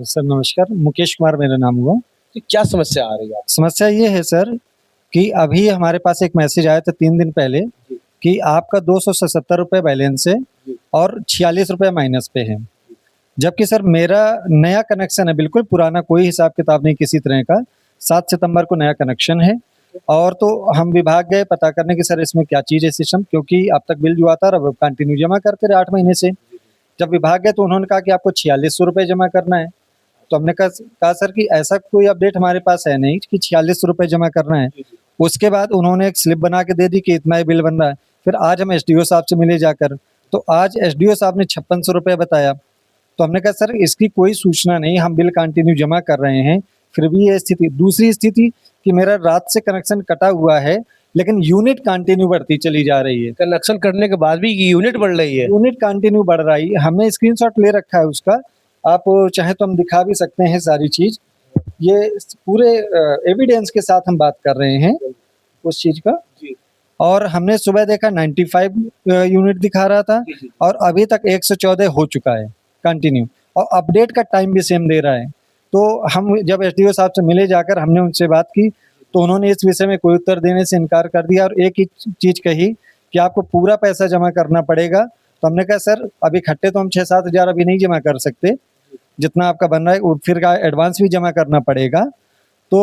Sir नमस्कार, मुकेश कुमार मेरा नाम हुआ। कि क्या समस्या आ रही है आपको? समस्या ये है सर कि अभी हमारे पास एक मैसेज आया था 3 दिन पहले जी, कि आपका ₹277 बैलेंस है जी, और ₹46 माइनस पे है। जबकि सर मेरा नया कनेक्शन है, बिल्कुल पुराना, कोई हिसाब-किताब नहीं किसी तरह का। 7 सितंबर को नया कनेक्शन है और तो हम विभाग गए पता करने कि सर इसमें क्या चीज़ है सिस्टम, क्योंकि अब तक बिल जो आता रहा वो कंटिन्यू जमा करते रहे 8 महीने से। जब विभाग गए तो उन्होंने कहा कि आपको ₹4600 जमा करना है। तो हमने कहा सर कि ऐसा कोई अपडेट हमारे पास है नहीं कि ₹4600 जमा करना है। जी, जी। उसके बाद उन्होंने एक स्लिप बना के दे दी कि इतना ही बिल बन रहा है। फिर आज हम एसडीओ साहब से मिले जाकर, तो आज एसडीओ साहब ने ₹5600 बताया। तो हमने कहा सर इसकी कोई सूचना नहीं, हम बिल कंटिन्यू जमा कर रहे हैं, फिर भी ये स्थिति। दूसरी स्थिति कि मेरा रात से कनेक्शन कटा हुआ है, लेकिन यूनिट कंटिन्यू बढ़ती चली जा रही है। कनेक्शन करने के बाद भी यूनिट बढ़ रही है। यूनिट कंटिन्यू बढ़ रही है। हमने स्क्रीनशॉट ले रखा है उसका, आप चाहे तो हम दिखा भी सकते हैं सारी चीज़। ये पूरे एविडेंस के साथ हम बात कर रहे हैं उस चीज़ का। जी, और हमने सुबह देखा 95 यूनिट दिखा रहा था जी, जी। और अभी तक 114 हो चुका है कंटिन्यू, और अपडेट का टाइम भी सेम दे रहा है। तो हम जब एसडीओ साहब से मिले जाकर, हमने उनसे बात की, तो उन्होंने इस विषय में कोई उत्तर देने से इनकार कर दिया और एक ही चीज़ कही कि आपको पूरा पैसा जमा करना पड़ेगा। तो हमने कहा सर अभी इकट्ठे तो हम 6-7 हज़ार अभी नहीं जमा कर सकते, जितना आपका बन रहा है और फिर का एडवांस भी जमा करना पड़ेगा। तो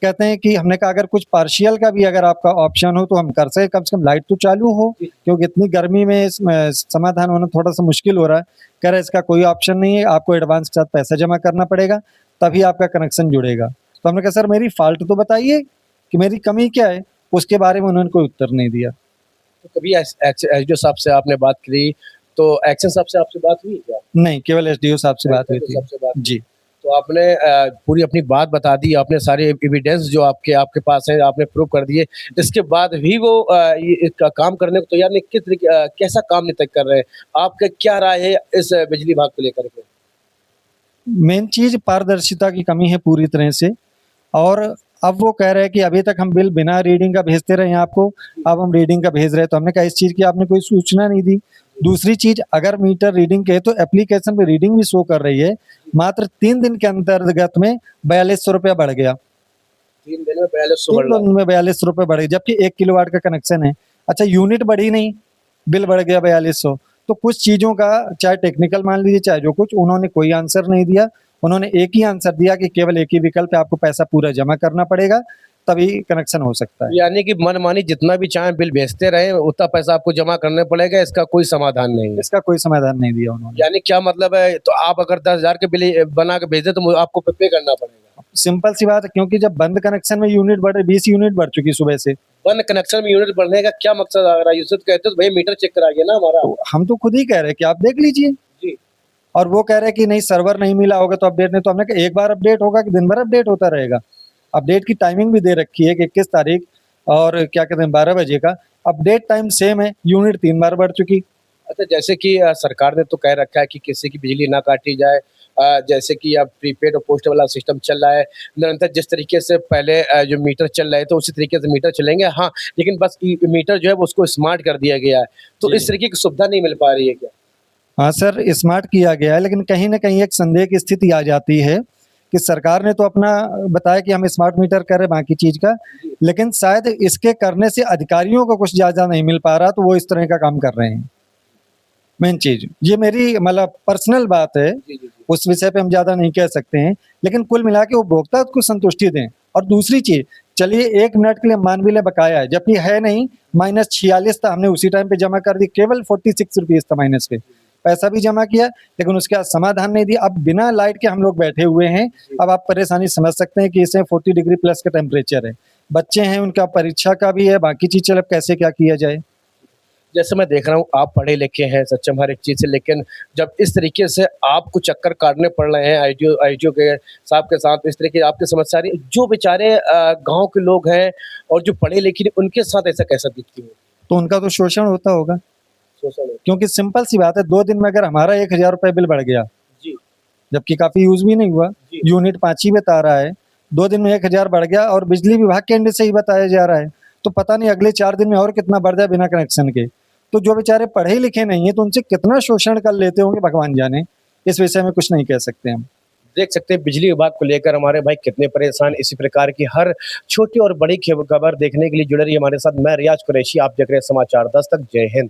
कहते हैं कि हमने कहा अगर कुछ पार्शियल का भी अगर आपका ऑप्शन हो तो हम कर सकें, कम से कम लाइट तो चालू हो, क्योंकि इतनी गर्मी में इसमें समाधान होना थोड़ा-सा मुश्किल हो रहा है। कह रहे इसका कोई ऑप्शन नहीं है, आपको एडवांस के साथ पैसा जमा करना पड़ेगा, तभी आपका कनेक्शन जुड़ेगा। तो हमने कहा सर मेरी फ़ॉल्ट तो बताइए कि मेरी कमी क्या है? उसके बारे में उन्होंने कोई उत्तर नहीं दिया। तो कभी एसडीओ साहब से आपने बात करी, तो एक्शन साहब से आपसे बात हुई क्या? नहीं, केवल एसडीओ साहब से बात हुई एसडीओ थी। साहब से बात हुई। जी। तो आपने पूरी अपनी बात बता दी, आपने सारे एविडेंस जो आपके आपके पास है, आपने प्रूव कर दिए। इसके बाद भी वो ये इसका काम करने को तैयार नहीं, किस तरीके कैसा काम नहीं तय कर रहे हैं? आपका क्या राय है इस बिजली विभाग को लेकर के? मेन चीज़ पारदर्शिता की कमी है पूरी तरह से, और अब वो कह रहे हैं कि अभी तक हम बिल बिना रीडिंग का भेजते रहे हैं आपको, अब हम रीडिंग का भेज रहे हैं। तो हमने कहा इस चीज़ की आपने कोई सूचना नहीं दी। दूसरी चीज़, अगर मीटर रीडिंग के है तो एप्लीकेशन पे रीडिंग भी शो कर रही है, मात्र 3 दिन के अंतर्गत में ₹4200 बढ़ गया। 3 दिन में 4200 बढ़ 3 रहा दिन में ₹4200 बढ़े, जबकि 1 किलोवाट का कनेक्शन है। अच्छा यूनिट बढ़ी नहीं, बिल बढ़ गया 4200। तो कुछ चीज़ों का चाहे टेक्निकल मान लीजिए चाहे जो कुछ, उन्होंने कोई आंसर नहीं दिया। उन्होंने एक ही आंसर दिया कि केवल एक ही विकल्प है, आपको पैसा पूरा जमा करना पड़ेगा, तभी कनेक्शन हो सकता है। है। यानी कि मनमानी जितना भी चाहें बिल भेजते रहें, उतना पैसा आपको जमा करना पड़ेगा, इसका कोई समाधान नहीं है। इसका कोई समाधान नहीं दिया उन्होंने। यानी क्या मतलब है, तो आप अगर 10,000 के बिल बना के भेज दें तो आपको पे करना पड़ेगा। सिंपल सी बात है, क्योंकि जब बंद कनेक्शन में यूनिट बढ़े, 20 यूनिट बढ़ चुकी सुबह से। बंद कनेक्शन में यूनिट बढ़ने का क्या मकसद आ रहा है? यूसुफ कहते तो भैया मीटर चेक कराइए ना हमारा। तो हम तो खुद ही कह रहे हैं कि आप देख लीजिए, जी, और वो कह रहे हैं कि नहीं सर्वर नहीं मिला होगा तो अपडेट नहीं। तो हमने कहा एक बार अपडेट होगा कि दिन भर अपडेट होता रहेगा? अपडेट की टाइमिंग भी दे रखी है कि 21 तारीख और क्या कहते हैं 12 बजे का। अपडेट टाइम सेम है, यूनिट 3 बार बढ़ चुकी। अच्छा जैसे कि सरकार ने तो कह रखा है कि किसी की बिजली ना काटी जाए। जैसे कि अब प्रीपेड और पोस्ट वाला सिस्टम चल रहा है, निरंतर जिस तरीके से पहले जो मीटर चल रहे थे उसी तरीके से मीटर चलेंगे। हाँ, लेकिन बस मीटर जो है वो उसको स्मार्ट कर दिया गया है, तो जी। इस तरीके की सुविधा नहीं मिल पा रही है क्या? हाँ सर, स्मार्ट किया गया है, लेकिन कहीं न कहीं एक संदेह की स्थिति आ जाती है कि सरकार ने तो अपना बताया कि हम स्मार्ट मीटर कर रहे हैं बाकी चीज़ का, लेकिन शायद इसके करने से अधिकारियों को कुछ ज़्यादा नहीं मिल पा रहा, तो वो इस तरह का काम कर रहे हैं। मेन चीज़, ये मेरी मतलब पर्सनल बात है, जी, जी, जी। उस विषय पे हम ज़्यादा नहीं कह सकते हैं, लेकिन कुल मिला के उपभोक्ता को संतुष्टि दें। और दूसरी चीज़, चलिए 1 मिनट के लिए मान भी लें बकाया है, जबकि है नहीं, -46 था, हमने उसी टाइम पे जमा कर दी, केवल ₹46 था माइनस पे। पैसा भी जमा किया, लेकिन उसके बाद समाधान नहीं दिया। अब बिना लाइट के हम लोग बैठे हुए हैं, अब आप परेशानी समझ सकते हैं कि इसमें 40 डिग्री प्लस का टेम्परेचर है। बच्चे हैं, उनका परीक्षा का भी है, बाकी चीज़ चलो अब कैसे क्या किया जाए? जैसे मैं देख रहा हूँ आप पढ़े लिखे हैं, सक्षम हर एक चीज़ से, लेकिन जब इस तरीके से आपको चक्कर काटने पड़ रहे हैं आईटीओ के साहब के साथ, इस तरह की आपकी समस्या आ रही है, जो बेचारे गाँव के लोग हैं और जो पढ़े लिखे नहीं, उनके साथ ऐसा कैसा दिखती है? तो उनका तो शोषण होता होगा, शोषण है। क्योंकि सिंपल सी बात है, 2 दिन में अगर हमारा ₹1000 बिल बढ़ गया, जी, जबकि काफ़ी यूज़ भी नहीं हुआ, जी। यूनिट 5 ही बता रहा है, 2 दिन में 1000 बढ़ गया और बिजली विभाग के एंड से ही बताया जा रहा है, तो पता नहीं अगले 4 दिन में और कितना बढ़ जाए बिना कनेक्शन के। तो जो बेचारे पढ़े लिखे नहीं हैं, तो उनसे कितना शोषण कर लेते होंगे भगवान जाने, इस विषय में कुछ नहीं कह सकते हम। देख सकते हैं बिजली विभाग को लेकर हमारे भाई कितने परेशान। इसी प्रकार की हर छोटी और बड़ी खबर देखने के लिए जुड़े रहिए हमारे साथ। मैं रियाज कुरैशी, आप देख रहे हैं समाचार दस्तक। जय हिंद।